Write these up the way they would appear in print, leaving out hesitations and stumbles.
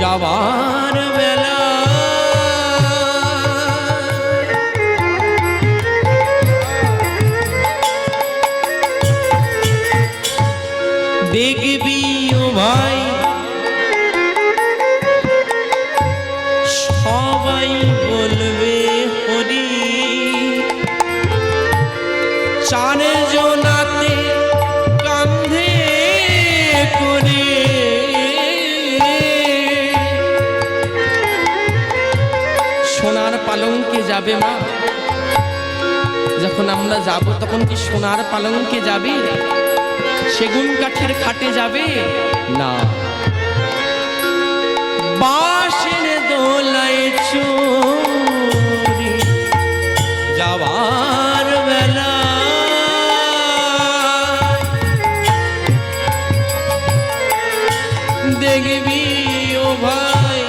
যাবার বেলা দেখবি ও ভাই সবাই বলবে হরি চারে জনাতে কান্ধে করে সোনার পালঙ্কে যাবে মা যখন আমরা যাব তখন কি সোনার পালঙ্কে যাবে সেগুন কাঠের খাটে যাবে না বাঁশের দোলায় চড়ে যাবার বেলা দেখবি ও ভাই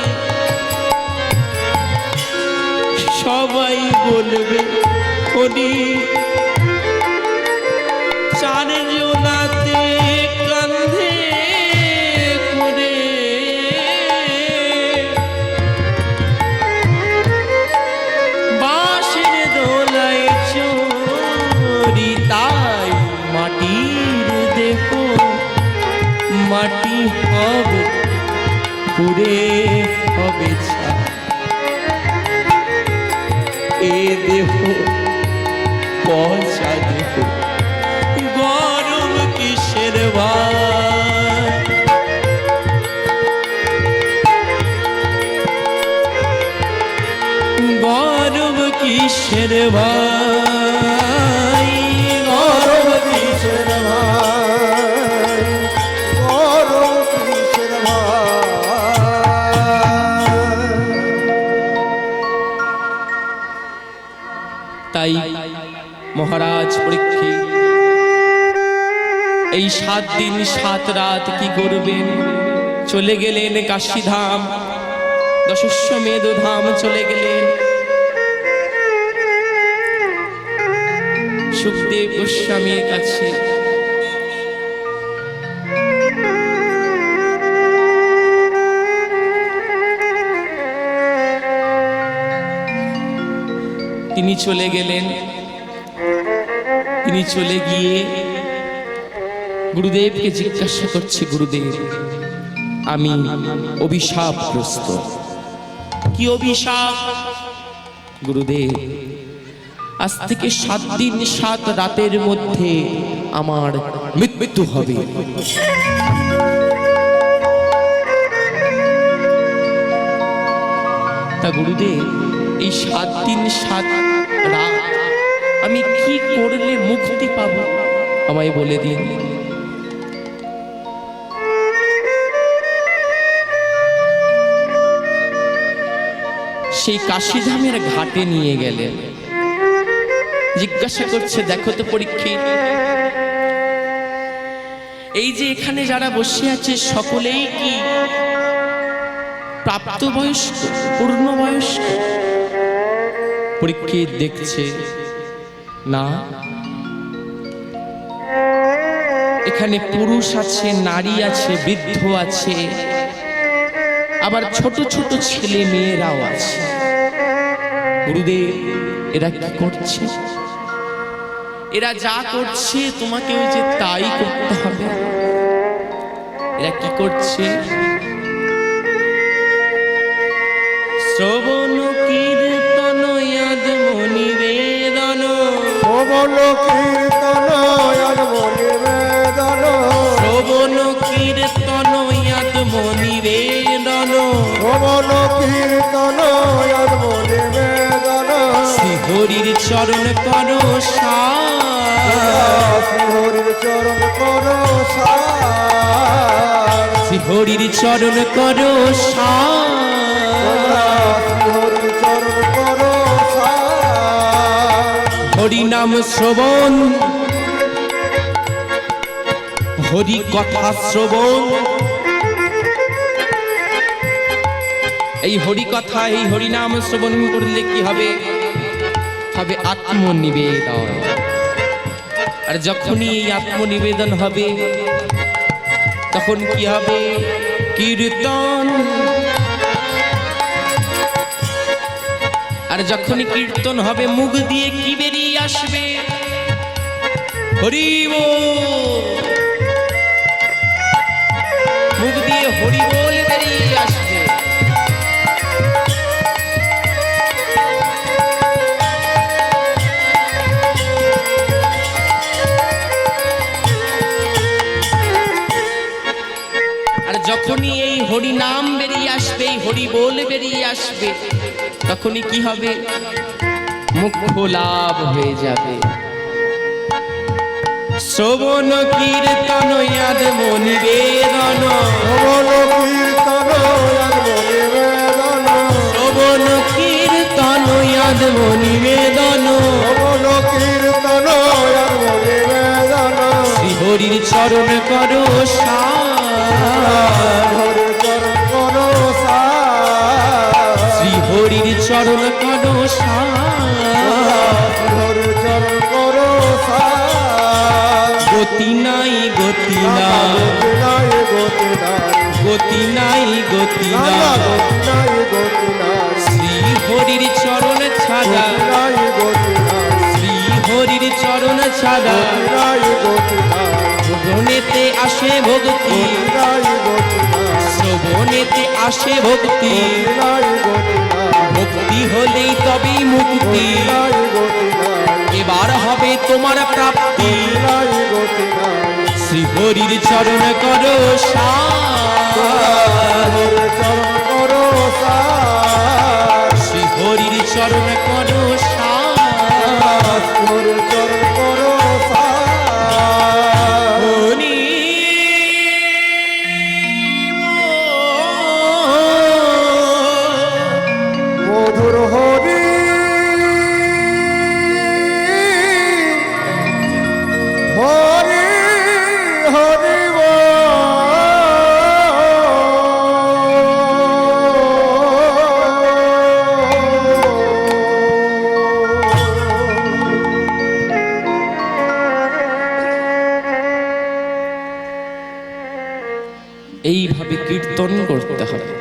সবাই বলবে হরি চারে জনাতে কান্ধে করে বাঁশের দোলায় চড়ি তাই মাটির দেখো মাটি হবে পুরে হবে ছা এ দেহ পয়সা দেহ গরম কিসের ভাই গরম কিসের ভাই গরম কিসের ভাই গরম কিসের ভাই তাই মহারাজ পরীক্ষিত এই 7 দিন 7 রাত কি করবেন চলে গেলেন কাশীধাম দশাশ্বমেধ ধাম চলে গেলেন সুখদেব গোস্বামীর কাছে তিনি চলে গেলেন তিনি চলে গিয়ে গুরুদেবকে জিজ্ঞাসা করছে গুরুদেব আমি অভিশাপগ্রস্ত কি অভিশাপ গুরুদেব আজ থেকে 7 দিন 7 রাতের মধ্যে আমার মৃত্যু হবে তা গুরুদেব এই 7 দিন 7 রাত আমি কি করলে মুক্তি পাবো আমায় বলে দিন সেই কাশীধামের ঘাটে নিয়ে গেলেন জিজ্ঞাসা করছে দেখো তো পরীক্ষিত এই যে এখানে যারা বসে আছে সকলেই কি প্রাপ্তবয়স্ক পূর্ণবয়স্ক পরীক্ষিত দেখছে না এখানে পুরুষ আছে নারী আছে বৃদ্ধ আছে আবার ছোট ছোট ছেলে মেয়েরাও আছে গুরুদেব এরা কি করছে এরা যা করছে তোমাকে ওই যে তাই করতে হবে এরা কি করছে শ্রবণ কীর্তন আদম নিবেদন শ্রবণ কীর্তন আদম নিবেদন শ্রবণ কীর্তন আদম নিবেদন শ্রবণ কীর্তন আদম নিবেদন শ্রী হরির চরণ করো সার শ্রী হরির চরণ করো সার শ্রী হরির চরণ করো সার শ্রী হরির চরণ করো সার হরি নাম শ্রবণ হরি কথা শ্রবণ এই হরি কথা এই হরি নাম শ্রবণ করলে কি হবে হবে আত্মনিবেদন আর যখনই এই আত্মনিবেদন হবে তখন কি হবে কীর্তন আর যখনই কীর্তন হবে মুখ দিয়ে কি বেরিয়ে আসবে? হরি বল। মুখ দিয়ে হরি বল বেরিয়ে আসবে। আর যখনই এই হরি নাম বেরিয়ে আসবে, এই হরি বল বেরিয়ে আসবে, তখনই কি হবে? মুখ্য লাভ হয়ে যাবে। শ্রবণ কীর্তন আদম নিবেদন, শ্রবণ কীর্তন শ্রবণ কীর্তন আদম নিবেদন, আদম নিবেদন, শ্রবণ কীর্তন আদম নিবেদন, শ্রী হরির চরণ করো সার, হরি চরণ করো সার, শ্রী হরির চরণ করো সার। হরি চরণ করো সার, গতি নাই গতি না নাই, গতি নাই, গতি নাই গতি না নাই, গতি নাই, গতি নাই, শ্রী হরির চরণ ছাড়া, গতি নাই, গতি নাই, শ্রী হরির চরণ ছাড়া গতি নাই, গতি নাই, শ্রবণেতে আসে ভক্তি, গতি নাই, গতি নাই, শ্রবণেতে আসে ভক্তি, গতি নাই, গতি নাই, ভক্তি হলেই তবেই মুক্তি, গতি নাই, গতি নাই, এবার হবে তোমার প্রাপ্তি। গতি নাই, গতি নাই, শ্রী হরির চরণ করো সার, হরি চরণ করো সার, শ্রী হরির চরণ করো সার। হরি চরণ করো সার, হরি মধুর হরি হরি হরি এইভাবে কীর্তন করতে হবে।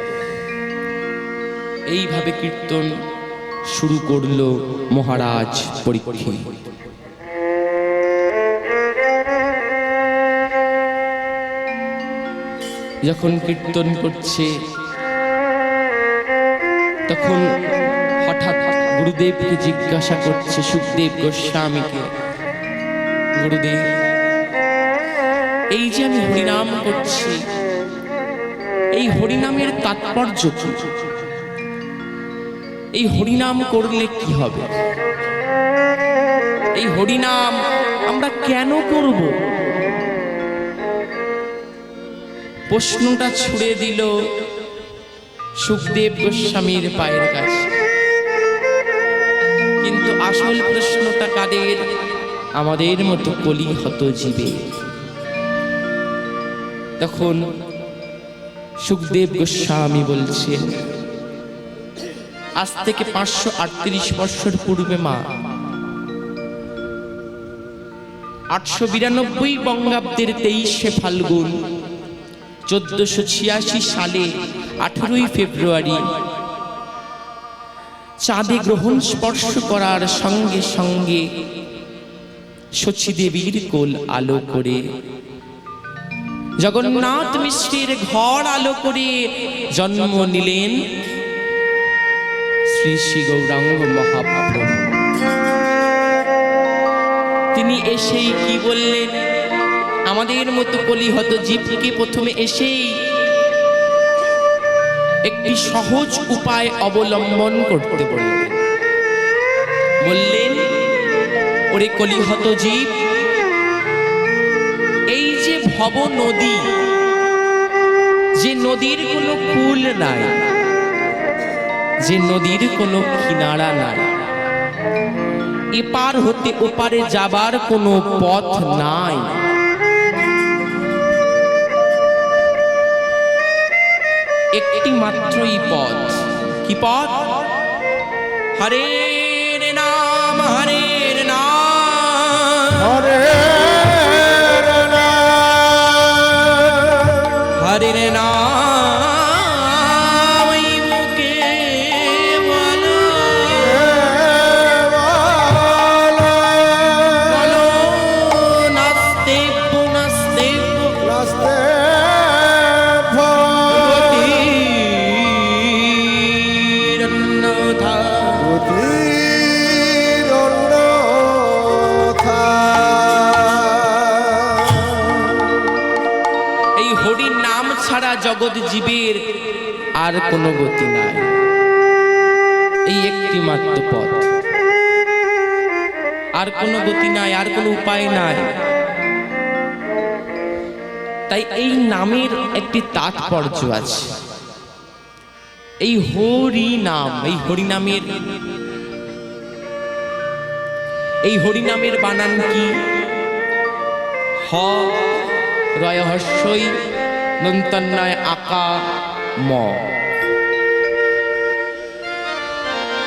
এইভাবে কীর্তন শুরু করলো মহারাজ পরীক্ষিত। যখন কীর্তন করছে তখন হঠাৎ গুরুদেবকে জিজ্ঞাসা করছে সুখদেব গোস্বামীকে, গুরুদেব, এই যে আমি হরিনাম করছি, এই হরিনামের তাৎপর্য কি? এই হরিনাম করলে কি হবে? এই হরিনাম আমরা কেন করব? প্রশ্নটা ছুড়ে দিল সুখদেব গোস্বামীর পায়ের কাছে। কিন্তু আসল প্রশ্নটা কাদের? আমাদের মতো কলিহত জীবে। তখন সুখদেব গোস্বামী বলছেন, আজ থেকে 538 বছর পূর্বে মা 892 বঙ্গাব্দের 23শে ফাল্গুন 1486 সালে 18ই ফেব্রুয়ারি চাঁদে গ্রহণ স্পর্শ করার সঙ্গে সঙ্গে শচীদেবীর কোল আলো করে, জগন্নাথ মিশ্রের ঘর আলো করে জন্ম নিলেন শ্রী শ্রী গৌরাঙ্গ মহাপ্রভু। তিনি এসেই কি বললেন? আমাদের মতো কলিহত জীবকে প্রথমে এসেই একটি সহজ উপায় অবলম্বন করতে বললেন। বললেন, ওরে কলিহত জীব, এই যে ভব নদী, যে নদীর কোনো কূল নাই, যে নদীর কোনো কিনারা নাই, এপার হতে ওপারে যাবার কোনো পথ নাই। একটি মাত্রই পথ। কি পথ? হরের নাম, হরের নাম, হরের নাম, হরের নাম এই মুখে বলো, জগৎ জীবের আর কোনো গতি নাই, এই একটি মাত্র পথ, আর কোনো গতি নাই, আর কোনো উপায় নাই। তাই এই নামের একটি তাৎপর্য আছে। এই হরি নাম, এই হরি নামের বানান কি? হ রয় হস্যই দন্তন্নয় আকা ম।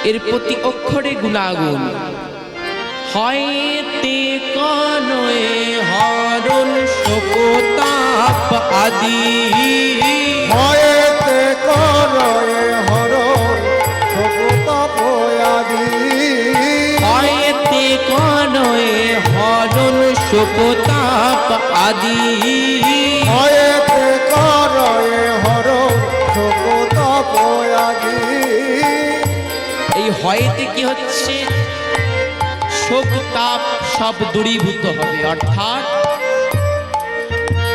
এর প্রতি অক্ষরে গুণাগুণ। হয়তে কনয়ে হরণ শোকতাপ আদি, হয়েতে করয়ে হরণ শোকতাপ আদি, হয়তে কনয়ে হরণ শোকতাপ আদি, হয়েতে করয়ে হরণ শোকতাপ আদি। এই হয়তে কি হচ্ছে? শোক তাপ সব দূরীভূত হবে। অর্থাৎ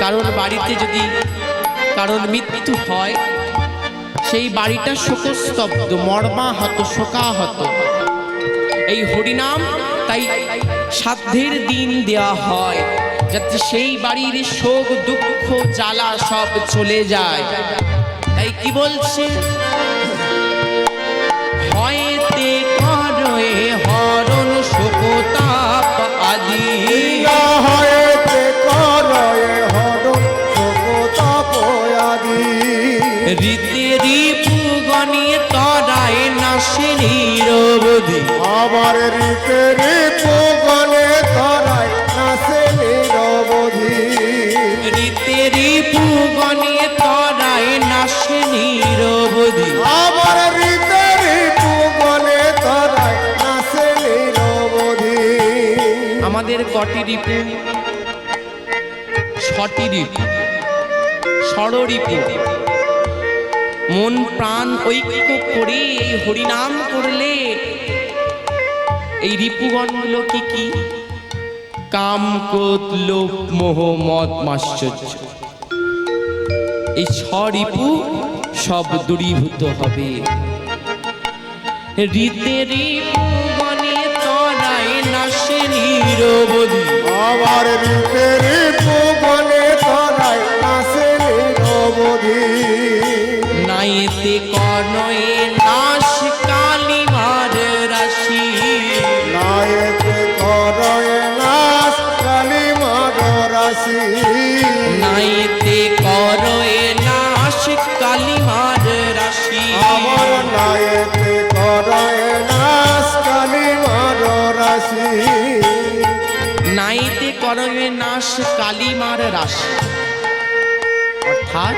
কারণ বাড়িতে যদি কারণ মৃত্যু হয়, সেই বাড়িটা শোকস্তব্ধ, মর্মাহত, শোকাহত। এই হরিনাম তাই সাধ্যের দিন দেওয়া হয়, যাতে সেই বাড়ির শোক দুঃখ জ্বালা সব চলে যায়। তাই কি বলছে? হয়তে করয়ে হরণ শোকতাপ আদি, হয়েতে করয়ে হরণ শোকতাপ আদি। রীতে রিপু গণিয়ে তরায় নাশে নিরবধি, আবার রীতে রিপু গণে তরায় নাশে নিরবধি, রীতে রিপু গণিয়ে তরায় নাশে নিরবধি। আবার রীতে রিপু গণে তরায় নাশে নিরবধি। আমাদের কটি রিপু? ছটি রিপু, ষড়রিপু। মন প্রাণ ঐক্য করে এই হরিনাম করলে এই রিপুগণগুলো কি কি? কাম, ক্রোধ, লোভ, মোহ, মদ, মাশ্চর্য, এই ষড়রিপু সব দূরীভূত হবে। রীতে রিপু গণে তরায় নাশে নিরবধি, আবার রীতে রিপু গণে তরায় নাশে নিরবধি। নাইতে কর্ণয়ে নাশ কালিমার রাশি, নায়েতে করয়ে নাশ কালিমার রাশি, নাইতে করয়ে নাশ কালিমার রাশি। আমার নায়েতে করয়ে নাশ কালিমার রাশি। নাইতে করয়ে নাশ কালিমার রাশি। অর্থাৎ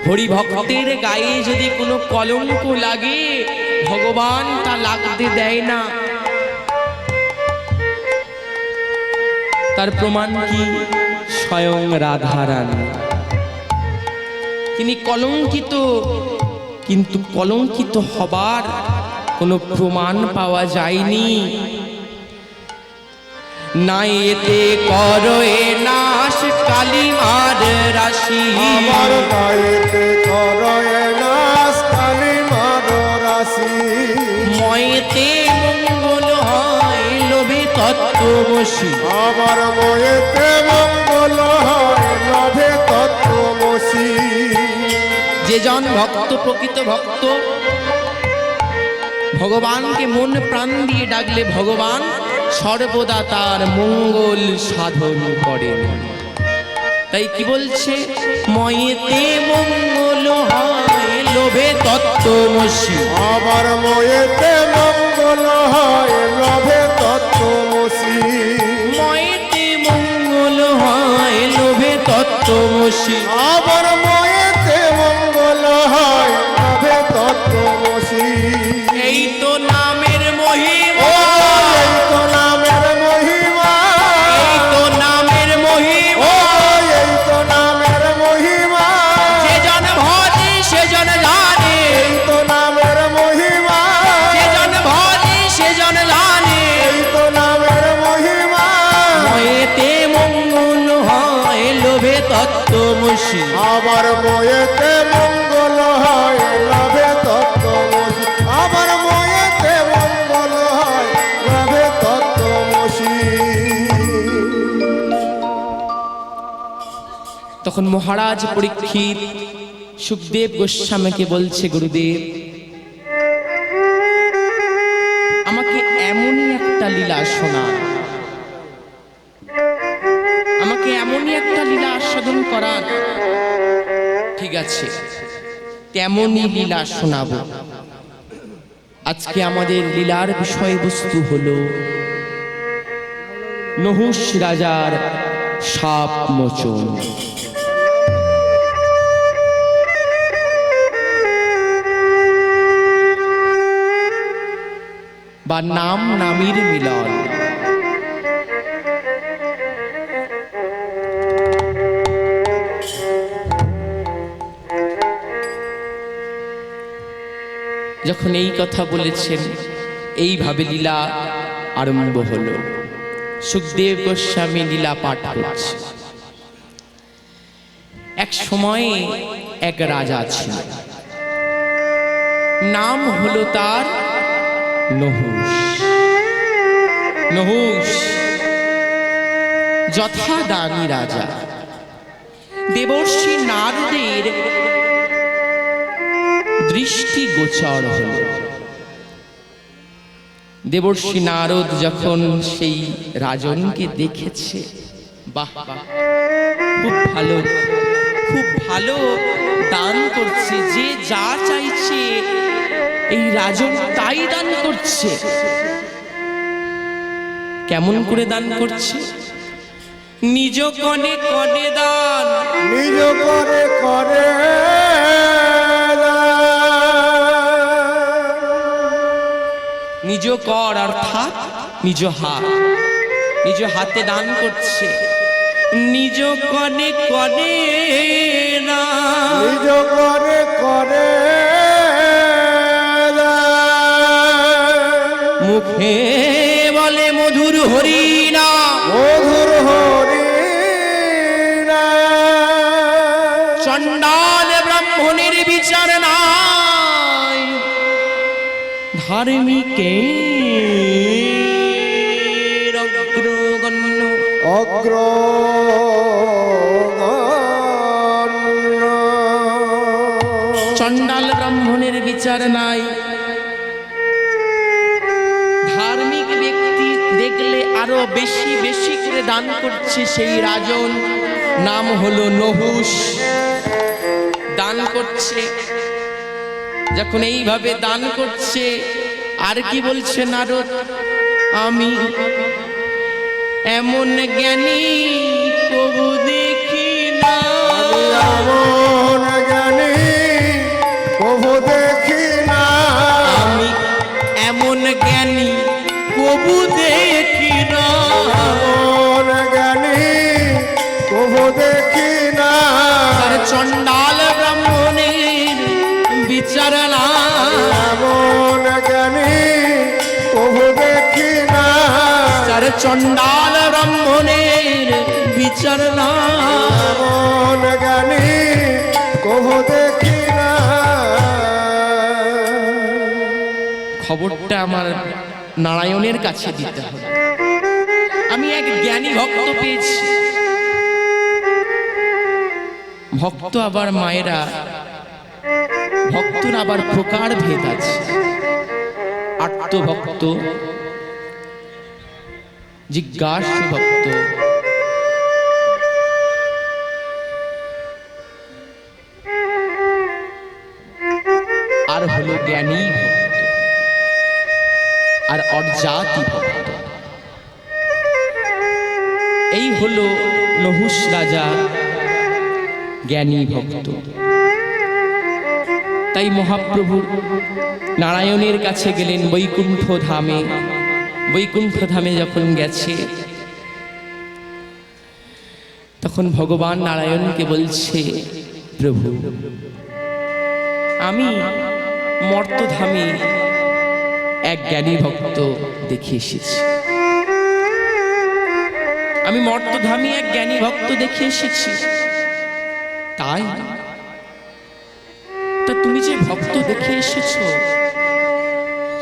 হরিভক্তের গায়ে যদি কোনো কলঙ্ক লাগে, ভগবান তা লাগতে দেয় না। তার প্রমাণ কি? স্বয়ং রাধারানী তিনি কলঙ্কিত, কিন্তু কলঙ্কিত হবার কোনো প্রমাণ পাওয়া যায়নি। নাইতে করয়ে নাশ কালিমার রাশি, আমার নায়েতে করয়ে নাশ কালিমার রাশি। ময়েতে মঙ্গল হয় লোভে তত্ত্বমসি, আমার ময়েতে মঙ্গল হয় লভে তত্ত্বমসি। যে জন ভক্ত, প্রকৃত ভক্ত, ভগবানকে মন প্রাণ দিয়ে ডাকলে ভগবান সর্বদা তার মঙ্গল সাধন করেন। তাই কি বলছে? ময়েতে মঙ্গল হয় লোভে তত্ত্বমসি, আমার ময়েতে মঙ্গল হয় লভে তত্ত্বমসি। ময়েতে মঙ্গল হয় লোভে তত্ত্বমসি। আমার ময়েতে মঙ্গল হয় লভে তত্ত্বমসি। এই তো নামের মহিমা, এই তো নামের মহিমা, এই তো নামের মহিমা। এই তো নামের মহিমা, যে জন ভজে সে জন জানে, এই তো নামের মহিমা, যে জন ভজে সে জন জানে। এই তো নামের মহিমা। ময়েতে মঙ্গল হয় লোভে তত্ত্বমসি, আমার তখন মহারাজ পরীক্ষিত সুখদেব গোস্বামীকে বলছে, গুরুদেব আমাকে এমনই একটা লীলা শোনান, আমাকে এমনই একটা লীলা আস্বাদন করান। ঠিক আছে, তেমনই লীলা শোনাবো। আজকে আমাদের লীলার বিষয়বস্তু হলো নহুষ রাজার সাপ মোচন। বা নাম নামের মিলন। যখন এই কথা বলেছেন, এইভাবে লীলা আরম্ভ হলো। সুখদেব গোস্বামী লীলা পাঠ করছে। এক সময়ে এক রাজা ছিল, নাম হলো তার নহুষ। নহুষ যথাদানী রাজা। দেবর্ষি নারদের দৃষ্টি গোচর হল। দেবর্ষি নারদ যখন সেই রাজনকে দেখেছে, বাহ বাহ, খুব ভালো, খুব ভালো দান করছে, যে যা চাইছে এই রাজন তাই দান করছে। কেমন করে দান করছে? নিজ কনে কনে দান, নিজ করে করে নিজ কর অর্থাৎ নিজ হাত, নিজ হাতে দান করছে। নিজ কনে কনে না, নিজ করে করে মুখে বলে মধুর হরি না, মধুর হরি চণ্ডাল ব্রাহ্মণের বিচার নাই, ধার্মিকের অগ্রগণ্য, চণ্ডাল ব্রাহ্মণের বিচার নাই। ধার্মিক ব্যক্তি দেখলে আরো বেশি বেশি করে দান করছে সেই রাজন, নাম হলো নহুষ। দান করছে, যখন এইভাবে দান করছে, আর কি বলছে নারদ? আমি এমন জ্ঞানী কবু দেখি না, এমন জ্ঞানী কবু দেখি না, আমি এমন জ্ঞানী কবু দেখি না, এমন জ্ঞানী কবু দেখি না। আর চণ্ডাল ব্রাহ্মণের বিচার না, এমন জ্ঞানী কবু দেখি না, আর চণ্ডাল ব্রাহ্মণের বিচার না, এমন জ্ঞানী কবু দেখি না। খবরটা আমার নারায়ণের কাছে দিতে হবে। আমি এক জ্ঞানী ভক্ত পেয়েছি। ভক্ত আবার মায়েরা, ভক্তর আবার প্রকার ভেদ আছে। আর্তভক্ত, জিজ্ঞাসু ভক্ত, আর হলো জ্ঞানী ভক্ত, আর অর্জাতি ভক্ত। এই হলো নহুষ রাজা জ্ঞানী ভক্ত। তাই মহাপ্রভু নারায়ণের কাছে গেলেন বৈকুণ্ঠ ধামে। বৈকুণ্ঠ ধামে যখন গেছে, তখন ভগবান নারায়ণকে বলছে, প্রভু আমি মর্তধামে এক জ্ঞানী ভক্ত দেখে এসেছি। আমি মর্তধামে এক জ্ঞানী ভক্ত দেখে এসেছি। তাই তা তুমি যে ভক্ত দেখে এসেছো,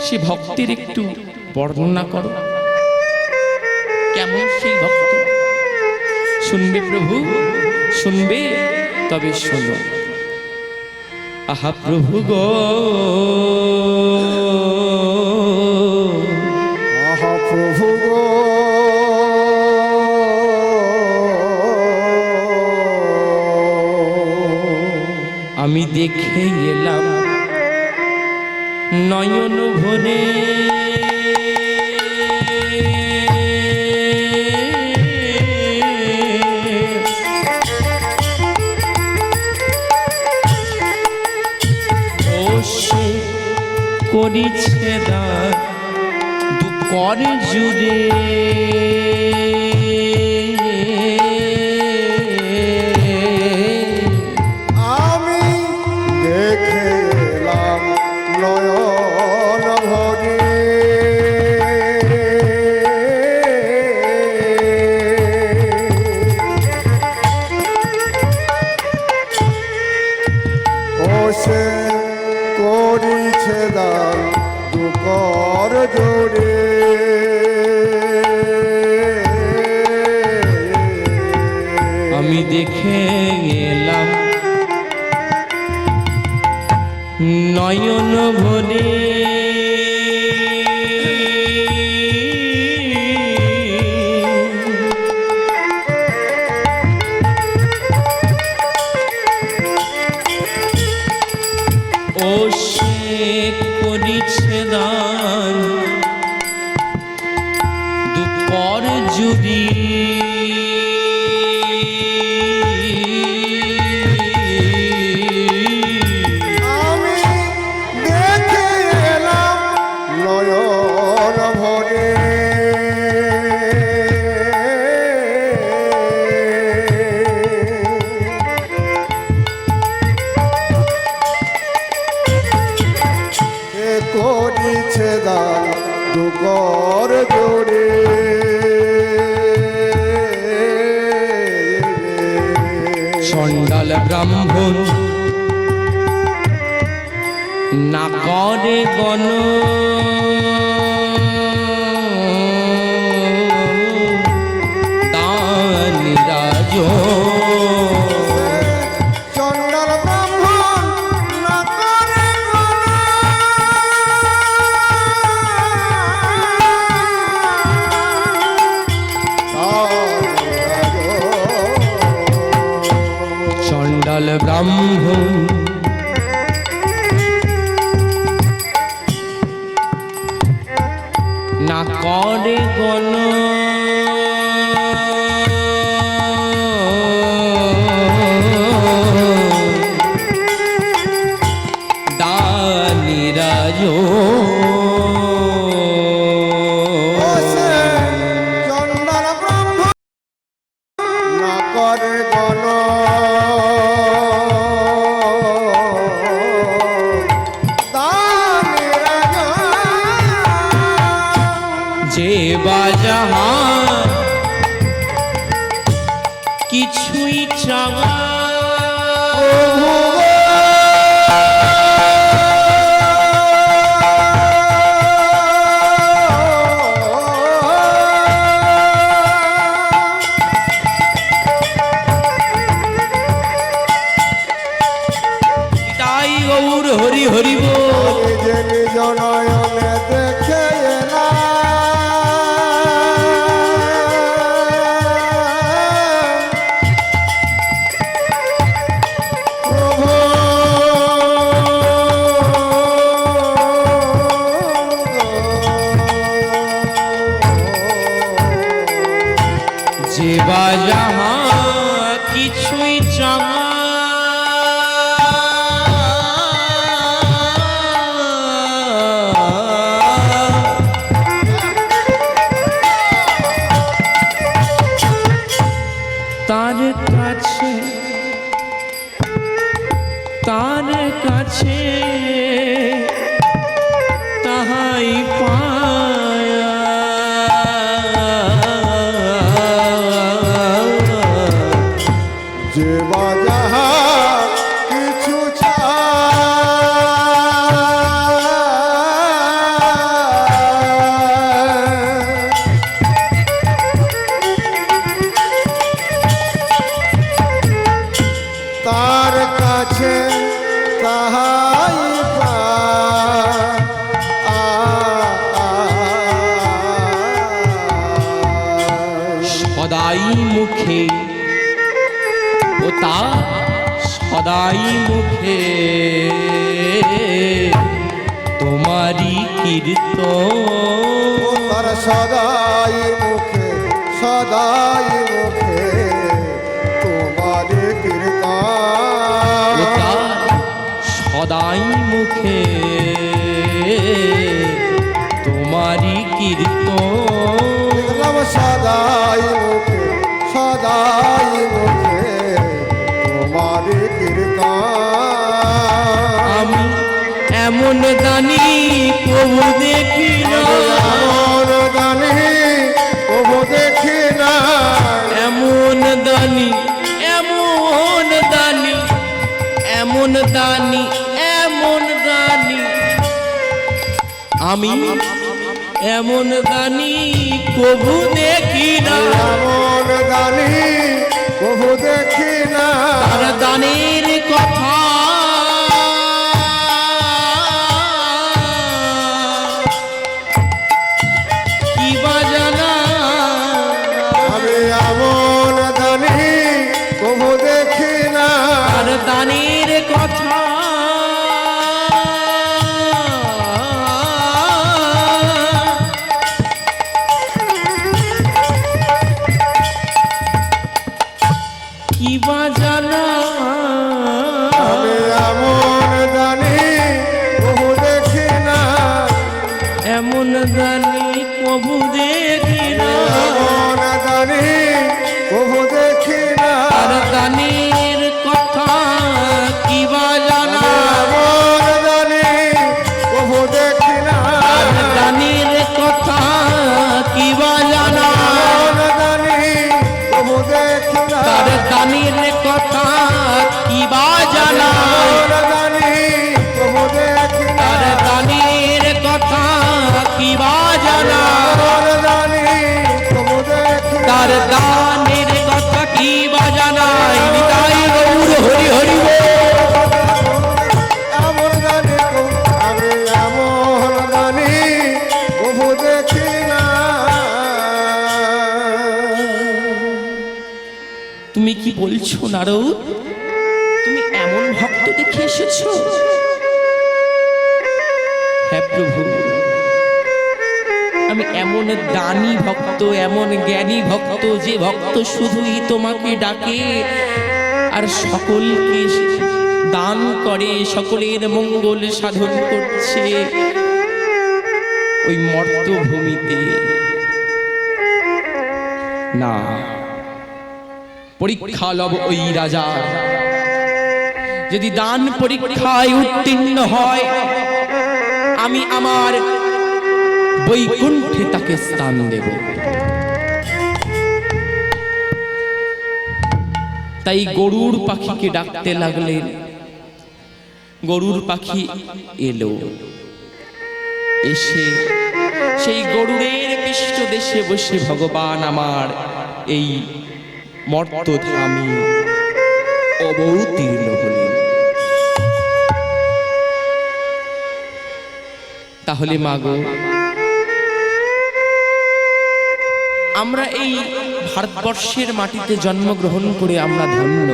সে ভক্তের একটু বর্ণনা করো। কেমন সেই ভক্ত? শুনবে প্রভু? শুনবে? তবে শোনো। আহা প্রভু গো, আহা প্রভু গো, আমি দেখে এলাম নয়ন ভরে ও সে করিছে দান দুকর জুড়ে, আমি দেখে এলাম নয়ন ভরে। ও সে করিছে দান দুকর জোড়ে, আমি দেখে এলাম নয়ন ভরে ও সে করিছে দান দুপর জুড়ি, আমি দেখে এলাম নয়ন ভরে। এ করিছে দান দুকর জোড়ে, চণ্ডাল ব্রাহ্মণ না করে গণ দান রাজ, চণ্ডাল ব্রাহ্মণ না করে চণ্ডাল ব্রাহ্মণ না করে গণ দানি রাজ, ও সে চণ্ডাল ব্রাহ্মণ না করে গণ দানের যে বাজাহা কিছুই চাওয়া তাই গৌর হরি হরি বল। যে নিজ নয়নে দেখে যে বাজাহা কিছুই চাওয়া তার কাছে তাহাই পায়া যে বাজাহা কিছু চায় মুখে ও তার সদাই মুখে তোমারি কীর্তন। ও তার সদাই মুখে সদাই মুখে তোমার কীর্তন। ও তার সদাই মুখে তোমারি কীর্তন। দেখলাম সদাই মুখে সদাই মুখে তোমার কীর্তন। আমি এমন দানি প্রভু দেখি না, এমন দানি প্রভু দেখি না, এমন দানি এমন দানি এমন দানি এমন দানি আমি এমন দানি প্রভু দেখি না। এমন দানি প্রভু দেখি না, তার দানের কথা কি বা জানা। আমি এমন দানি প্রভু দেখি না, তার দানের কথা কি বা জানা। আমি এমন দানি প্রভু দেখি না, এমন দানি প্রভু দেখি না। এমন দানি প্রভু দেখি না, তার দানের কথা কি বা জানা। এমন দানি প্রভু দেখি না, তার দানের কথা কি বা জানা। এমন দানি প্রভু দেখি না, তার দানের কথা কি বা জানা। এমন দানি প্রভু দেখি না, তার দানের কথা কি বা জানা। এমন দানি প্রভু দেখি না। তার দানের কথা কি বা জানা। নিতাই গৌর হরি হরি বল। এমন দানি আমি এমন দানি প্রভু দেখি না। তুমি কি বলছো নারদ? তুমি এমন ভক্ত দেখে এসেছো? হ্যাঁ প্রভু, আমি এমন দানী ভক্ত, এমন জ্ঞানী ভক্ত, যে ভক্ত শুধুই তোমাকে ডাকে আর সকলকে দান করে, সকলের মঙ্গল সাধন করছে ওই মর্তভূমিতে। না, পরীক্ষা লব ওই রাজা, যদি দান পরীক্ষায় উত্তীর্ণ হয় আমি আমার বৈকুণ্ঠে তাকে স্থান দেব। তাই গরুর পাখিকে ডাকতে লাগলেন। গরুর পাখি এলো, এসে সেই গরুরের পৃষ্ঠ দেশে বসে ভগবান আমার এই মর্তধামে অবতীর্ণ হলেন। তাহলে মাগো, আমরা এই ভারতবর্ষের মাটিতে জন্মগ্রহণ করে আমরা ধন্য,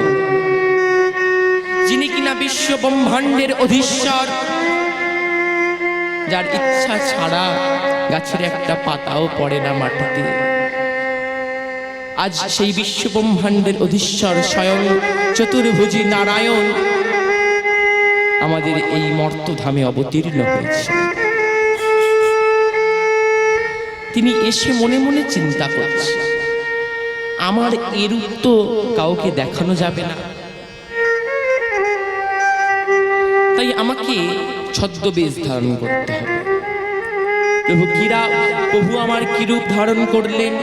যিনি কিনা বিশ্ব ব্রহ্মাণ্ডের অধীশ্বর, যার ইচ্ছা ছাড়া গাছের একটা পাতাও পড়ে না মাটিতে। আজ সেই বিশ্ব ব্রহ্মাণ্ডের অধীশ্বর স্বয়ং চতুর্ভুজী নারায়ণ আমাদের এই মর্তধামে অবতীর্ণ হয়েছে। তিনি এসে মনে মনে চিন্তা করছে, আমার এরূপ তো কাউকে দেখানো যাবে না, তাই আমাকে ছদ্মবেশ ধারণ করতে হবে। প্রভু আমার কিরূপ ধারণ করলেন?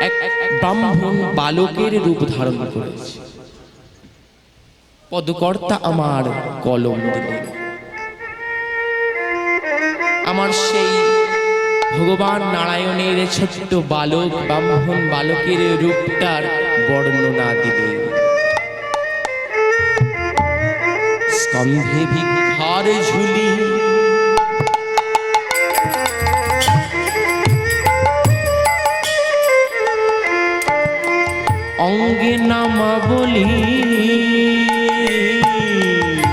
এক ব্রাহ্মণ বালকের রূপ ধারণ করেছে। পদকর্তা আমার কলম দিলেন। আমার সেই ভগবান নারায়ণের ছোট্ট বালক, ব্রাহ্মণ বালকের রূপটার বর্ণনা দিলেন। স্কন্ধে ভিক্ষার ঝুলি, অঙ্গে নামা বলি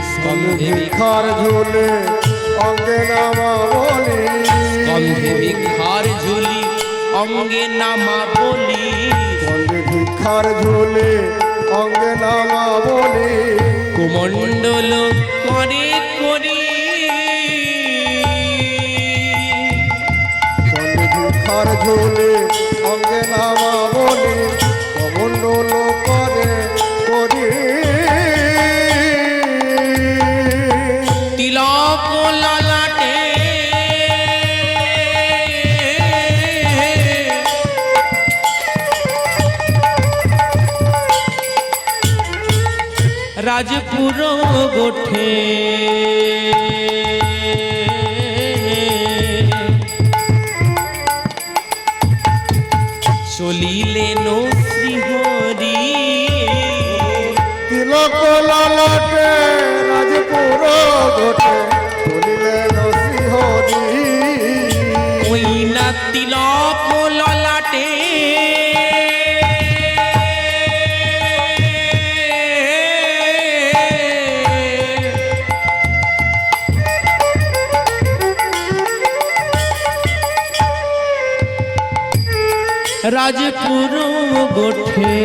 স্কন্ধে ভিক্ষার ঝুলে অঙ্গে নামা বলি স্কন্ধে ভিক্ষার ঝুলি অঙ্গে নামা বলি স্কন্ধে ভিক্ষার ঝুলে অঙ্গে নামা বলি কুমণ্ডল করে করি স্কন্ধে ভিক্ষার ঝুলে অঙ্গে নামা বলি কমণ্ডল করে করি তিলক লালাটে রাজপুর গোঠে চলিলেন শ্রীহরি তিলক লালাটে রাজপুর গোটে চলিলেন শ্রীহরি ওই না তিলক ললাটে রাজপুর গোঠে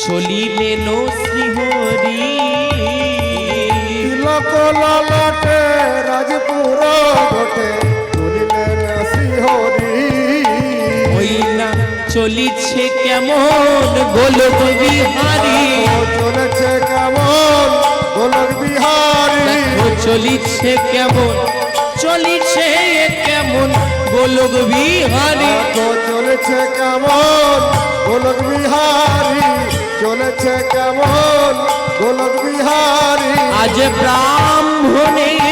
চলিলেন শ্রীহরি তিলক লালাটে রাজপুর গোটে চলিলেন শ্রীহরি ওই না চলিছে কেমন গোলক বিহারী চলেছে কেমন গোলক বিহারী দেখো চলিছে কেমন চলিছে কেমন গোলক বিহারী চলেছে কেমন গোলক বিহারী চলেছে কেমন গোলক বিহারী আজ ব্রাহ্মণের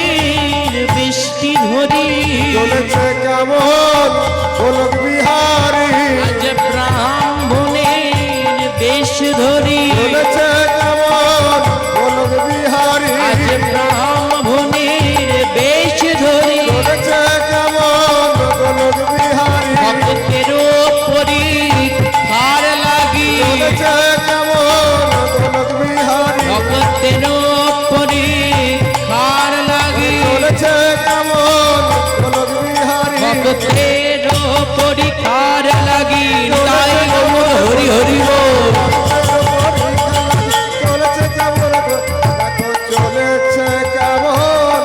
বৃষ্টি ধরি চলেছে কেমন গোলক বিহারী আজ ব্রাহ্মণের বেশ ধরি চলেছে কেমন গোলক বিহারী আজ ব্রাহ্মণের বেশ ধরি চলেছে কেমন গোলক বিহারী ভক্তের পরীক্ষার লাগি চলেছে কেমন গোলক বিহারী ভক্তের পরীক্ষার লাগি চলেছে কেমন গোলক বিহারী ভক্তের পরীক্ষার লাগি তাই হরি হরি বল। চলেছে কেমন দেখো চলেছে কেমন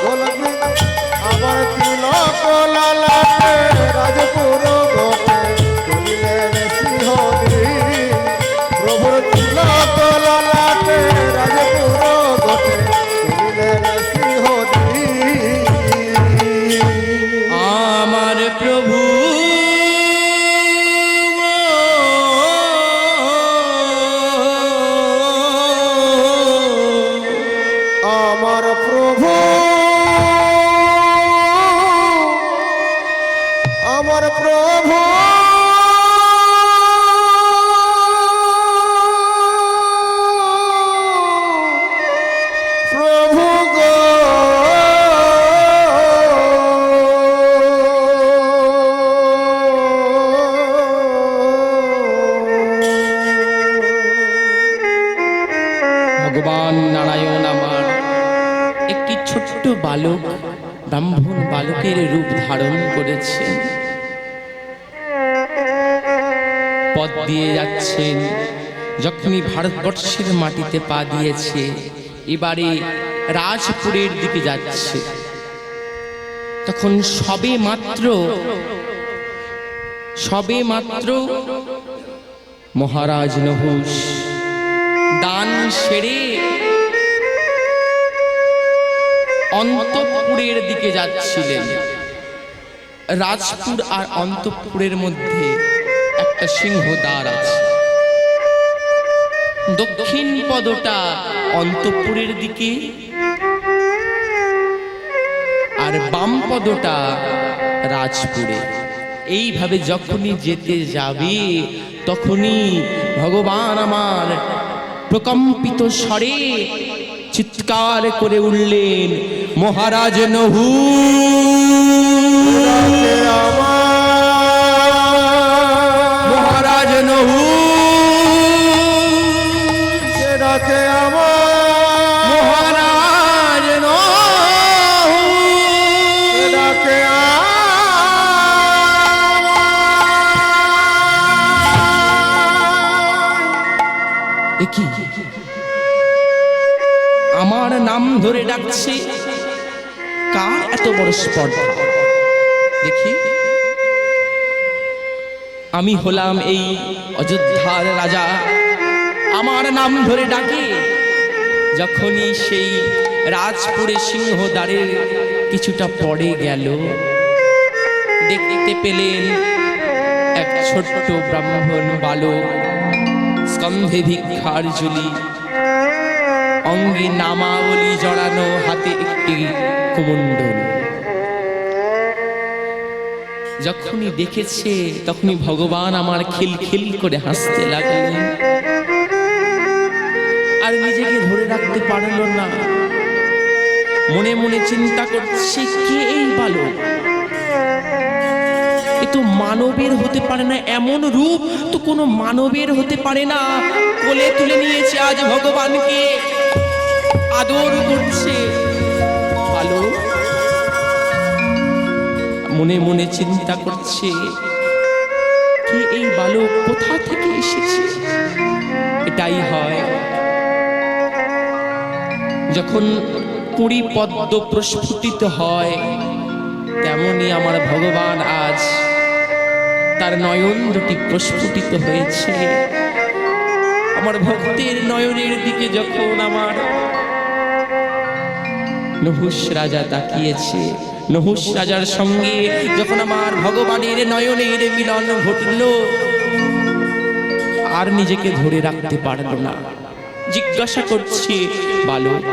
গোলক বিহারী আবার তিলক লালাটে রাজপুর গোটে চলিলেন শ্রীহরি প্রভুর তিলক লালাটে রাজপুর গোটে চলিলেন শ্রীহরি আমার প্রভু আমার প্রভু আমার প্রভু প্রভু গো ভগবান নারায়ণ আমার একটি ছোট্ট বালক ব্রাহ্মণ বালকের রূপ ধারণ করেছেন পথ দিয়ে যাচ্ছেন যখনই ভারতবর্ষের মাটিতে পা দিয়েছে এবারে রাজপুরের দিকে যাচ্ছে তখন সবে মাত্র মহারাজ নহুষ দান সেরে অন্তঃপুরের দিকে যাচ্ছিলেন। রাজপুর আর অন্তঃপুরের মধ্যে একটা সিংহদ্বার আছে। দক্ষিণ পদটা অন্তঃপুরের দিকে আর বাম পদটা রাজপুরে। এইভাবে যখনই যেতে যাবে তখনই ভগবান আমার প্রকম্পিত স্বরে চিৎকার করে উঠলেন, মহারাজ নহু ডাকে আমার মহারাজ নহু সে ডাকে আমার মহারাজ নহু সে ডাকে আমার এ কি আমার নাম ধরে ডাকছে, কার এত বড় স্পর্ধা দেখি। আমি হলাম এই অযোধ্যার রাজা, আমার নাম ধরে ডাকে। যখনই সেই রাজপুরে সিংহদ্বারের কিছুটা পড়ে গেল, দেখতে পেলেন এক ছোট্ট ব্রাহ্মণ বালক, স্কন্ধে ভিক্ষার ঝুলি, অঙ্গে নামাবলী জড়ানো, হাতে একটি কুমণ্ডল। যখনই দেখেছে তখনই ভগবান আমার খিলখিল করে হাসতে লাগলেন, আর নিজেকে ধরে রাখতে পারল না। মনে মনে চিন্তা করছে, কে এই বালক? এ তো মানবের হতে পারে না, এমন রূপ তো কোনো মানবের হতে পারে না। কোলে তুলে নিয়েছে আজ ভগবানকে, আদর করছে। ভালো মনে মনে চিন্তা করছে, কে এই বালক, কোথা থেকে এসেছে? এটাই হয় যখন কুড়ি পদ্ম প্রস্ফুটিত হয়, তেমনি আমার ভগবান আজ তার নয়ন দুটি প্রস্ফুটিত হয়েছে। আমার ভক্তের নয়নের দিকে যখন আমার নহুষ রাজা তাকিয়েছে, নহুষ রাজার সঙ্গে যখন আমার ভগবানের নয়নের মিলন ঘটল, আর নিজেকে ধরে রাখতে পারল না। জিজ্ঞাসা করছে, বালক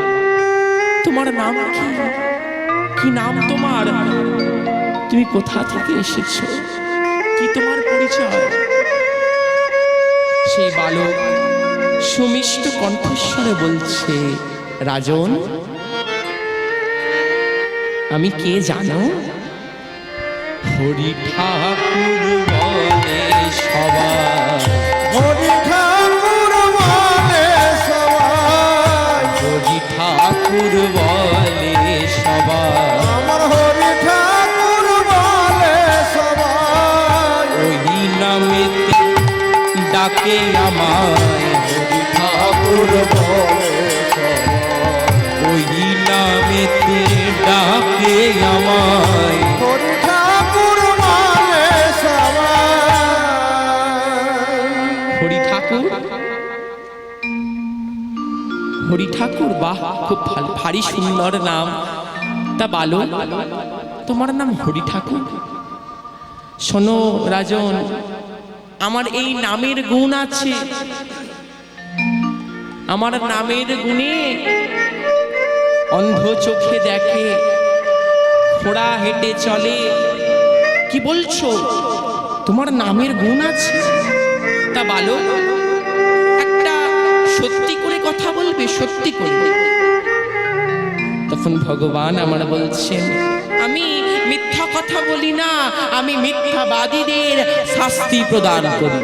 তোমার নাম কি? কি নাম তোমার? তুমি কোথা থেকে এসেছো? কি তোমার পরিচয়? সেই বালক সুমিষ্ট কণ্ঠস্বরে বলছে, রাজন আমি কে জানো? হরি ঠাকুর বলে সবাই, হরি ঠাকুর বলে সবাই, হরি ঠাকুর বলে সবাই, আমার হরি ঠাকুর বলে সবাই, ওই নামেতে ডাকে আমায়, হরি ঠাকুর বলে সবাই, ওই নামেতে ডাকে আমায়। হরি ঠাকুর বলে সবাই। হরি ঠাকুর, হরি ঠাকুর, বাহ, খুব ভারী সুন্দর নাম। তা বালো, তোমার নাম হরি ঠাকুর? শোনো রাজন, আমার এই নামের গুণ আছে। আমার নামের গুণে অন্ধ চোখে দেখে, ঘোড়া হেঁটে চলে। কি বলছো? তোমার নামের গুণ আছে? তা বালো, একটা সত্যি করে কথা বলবে, সত্যি করে। তখন ভগবান আমার বলছেন, আমি মিথ্যা কথা বলি না, আমি মিথ্যাবাদীদের শাস্তি প্রদান করি।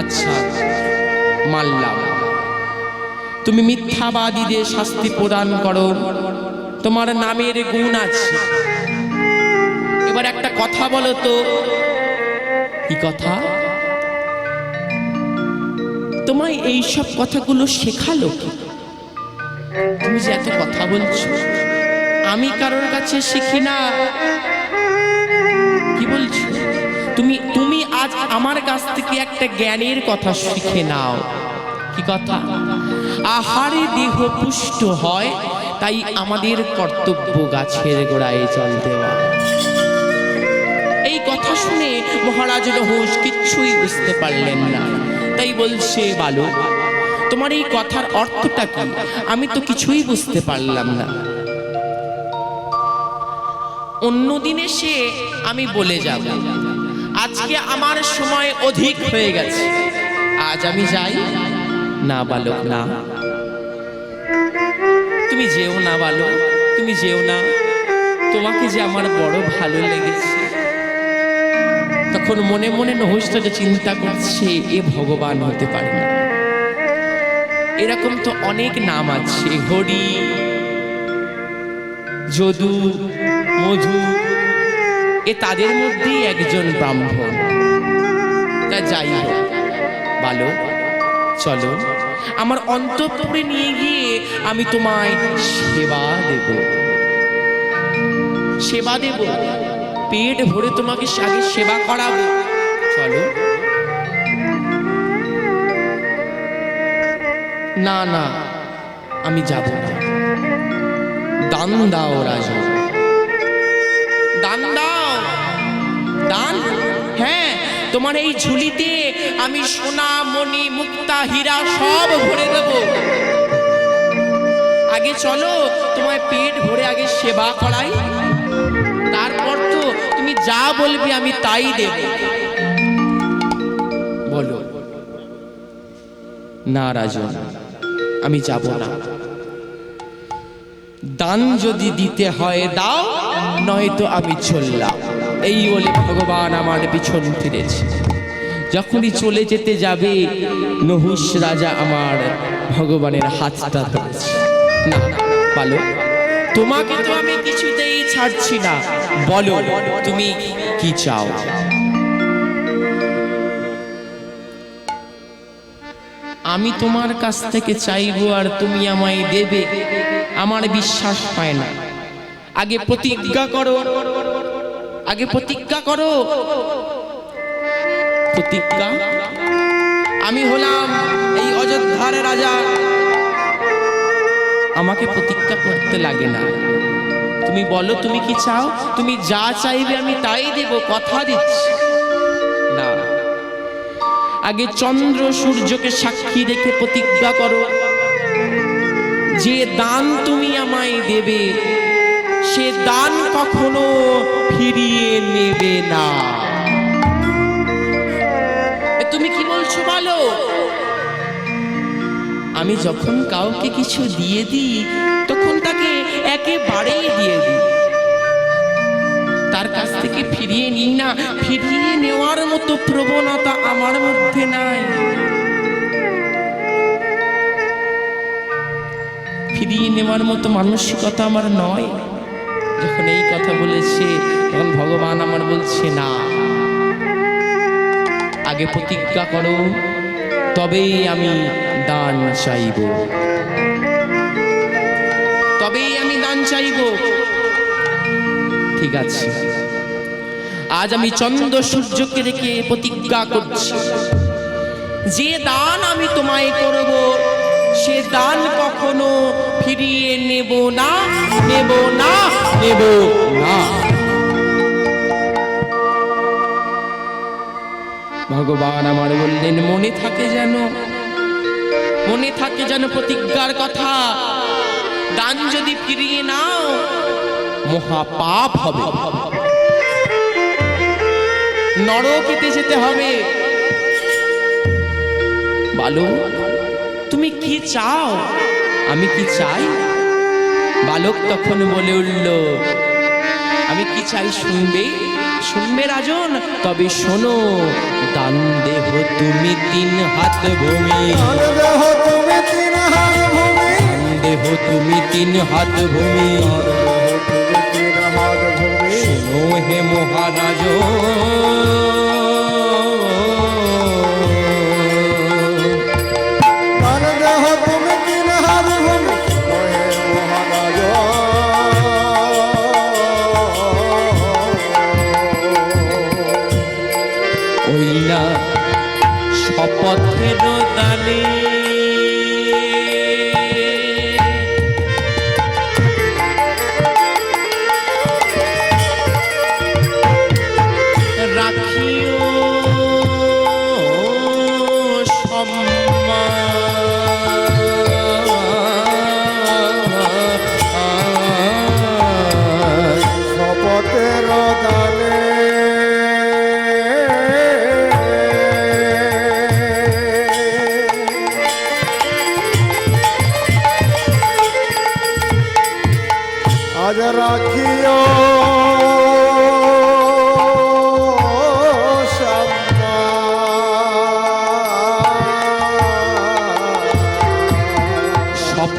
আচ্ছা মানলাম, তুমি মিথ্যাবাদীদের শাস্তি প্রদান করো, তোমার নামের গুণ আছে। এবার একটা কথা বলো তো, কি কথা? তোমায় এইসব কথাগুলো শেখালো কি? তুমি যে এত কথা বলছো, আমি কারোর কাছে শিখি না। কি বলছো? তুমি আজ আমার কাছ থেকে একটা জ্ঞানের কথা শিখে নাও। কি কথা? আহারে দেহ পুষ্ট হয়, তাই আমাদের কর্তব্য গাছের গোড়ায় জল দেওয়া। এই কথা শুনে মহারাজ নহুষ কিচ্ছুই বুঝতে পারলেন না। তাই বলছে, বালক তোমার এই কথার অর্থটা কি? আমি তো কিছুই বুঝতে পারলাম না। অন্যদিন এসে আমি বলে যাব, আজকে আমার সময় অধিক হয়ে গেছে, আজ আমি যাই। না বালক না, তুমি যেও না বলো, তুমি যেও না, তোমাকে যে আমার বড় ভালো লেগেছে। তখন মনে মনে নহুষরাজা চিন্তা করছে, এ ভগবান হতে পারে না। এরকম তো অনেক নাম আছে, হরি, যদু, মধু, এ তাদের মধ্যেই একজন ব্রাহ্মণ। তা যাই হোক, বলো চলো আমার অন্তঃপুরে নিয়ে গিয়ে আমি তোমায় সেবা দেব, সেবা দেব, পেট ভরে তোমাকে আগে সেবা করাবো, চলো। না না, আমি যাব না। দান দাও রাজা, দান দাও, দান। হ্যাঁ, তোমার এই ঝুলিতে আমি সোনা, মণি, মুক্তা, হীরা সব ভরে দেব। আগে চলো, তোমায় পেট ভরে আগে সেবা করাই, তারপর তো তুমি যা বলবে আমি তাই দেব। বলো। না রাজন, আমি যাব না। দান যদি দিতে হয় দাও, নয়তো আমি চললাম। এই বলে ভগবান আমার পিছন ফিরেছে। যখনই চলে যেতে যাবে, নহুষ রাজা আমার ভগবানের হাতটা ধরেছে। না বলো, তোমাকে তো আমি কিছুতেই ছাড়ছি না। বলো তুমি কি চাও? আমি তোমার কাছ থেকে চাইবো আর তুমি আমায় দেবে, আমার বিশ্বাস হয় না। আগে প্রতিজ্ঞা করো, আগে প্রতিজ্ঞা করো। প্রতিজ্ঞা? আমি হলাম এই অযোধ্যার রাজা, আমাকে প্রতিজ্ঞা করতে লাগে না। তুমি বলো তুমি কি চাও, তুমি যা চাইবে আমি তাই দেব, কথা দিচ্ছি। না, আগে চন্দ্র সূর্যকে সাক্ষী রেখে প্রতিজ্ঞা করো, যে দান তুমি আমায় দেবে সে দান কখনো ফিরিয়ে নেবে না। তুমি কি বলছো বলো? আমি যখন কাউকে কিছু দিয়ে দিই তখন তাকে একেবারেই দিয়ে দিই, তার কাছ থেকে ফিরিয়ে নিই না। ফিরিয়ে নেওয়ার মতো প্রবণতা আমার মধ্যে নাই। ফিরিয়ে নেওয়ার মতো মানসিকতা আমার নয়। যখন এই কথা বলেছে তখন ভগবান আমার বলছে, না, আগে প্রতিজ্ঞা করো, তবেই আমি দান চাইব, তবেই আমি দান চাইব। ঠিক আছে, আজ আমি চন্দ্র সূর্যকে রেখে প্রতিজ্ঞা করছি, যে দান আমি তোমায় করব সে দান কখনো ফিরিয়ে নেব না, নেব না, নেব না। ভগবান আমার বললেন, মনে থাকে যেন, মনে থাকে যেন প্রতিজ্ঞার কথা। দান যদি ফিরিয়ে নাও মহাপাপ হবে, নরকেতে যেতে হবে। বলো তুমি কি চাও? আমি কি চাই? বালক তখন বলে উঠল, আমি কি চাই শুনবে? শুনবে রাজন? তবে শোনো, দান দেহ তুমি 3 হাত ভূমি, দেহ তুমি 3 হাত ভূমি। শোনো হে মহারাজ, ওই না শপথের দানে রাখিও শপথের দানে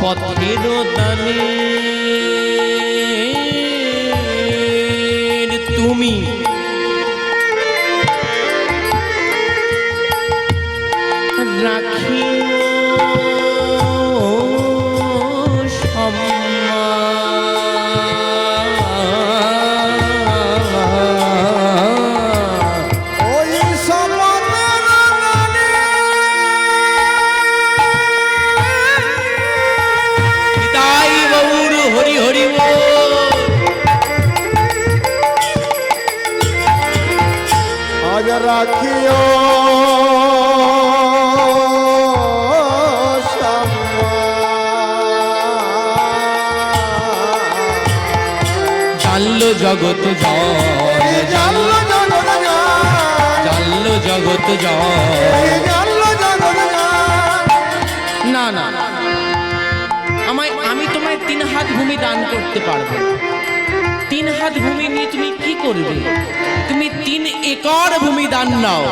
পথের দানে তুমি রাখিও সম্মান। ওই সমতের দানে তাই গৌর হরি হরি বল। আজ রাখিও জানলো জগত জয়, জানলো জগৎ জানলো জগৎ জয়। জানলো জগৎ না না, আমি তোমায় 3 হাত ভূমি দান করতে পারবো না। 3 হাত ভূমি নিয়ে তুমি কি করবে? তুমি 3 একর ভূমি দান নাও।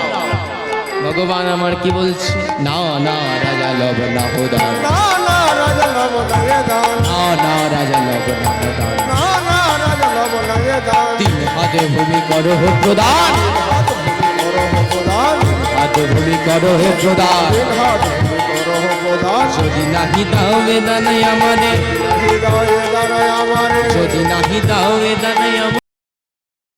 ভগবান আমার কি বলছে? না না রাজা লব না হো দান, না না রাজা লব লাগে দান, না না রাজা লব না হো দান। না না রাজা লব লাগে দান। 3 হাতে ভূমি করো হে প্রদান, করো প্রদান, হাত ভূমি করো হে প্রদান। তিন হাত করো প্রদান। যদি নাহি দাও এ দানাই আমারে, হৃদয়ে দাঁড়ায় আমারে, যদি নাহি দাও এ দানাই আমারে।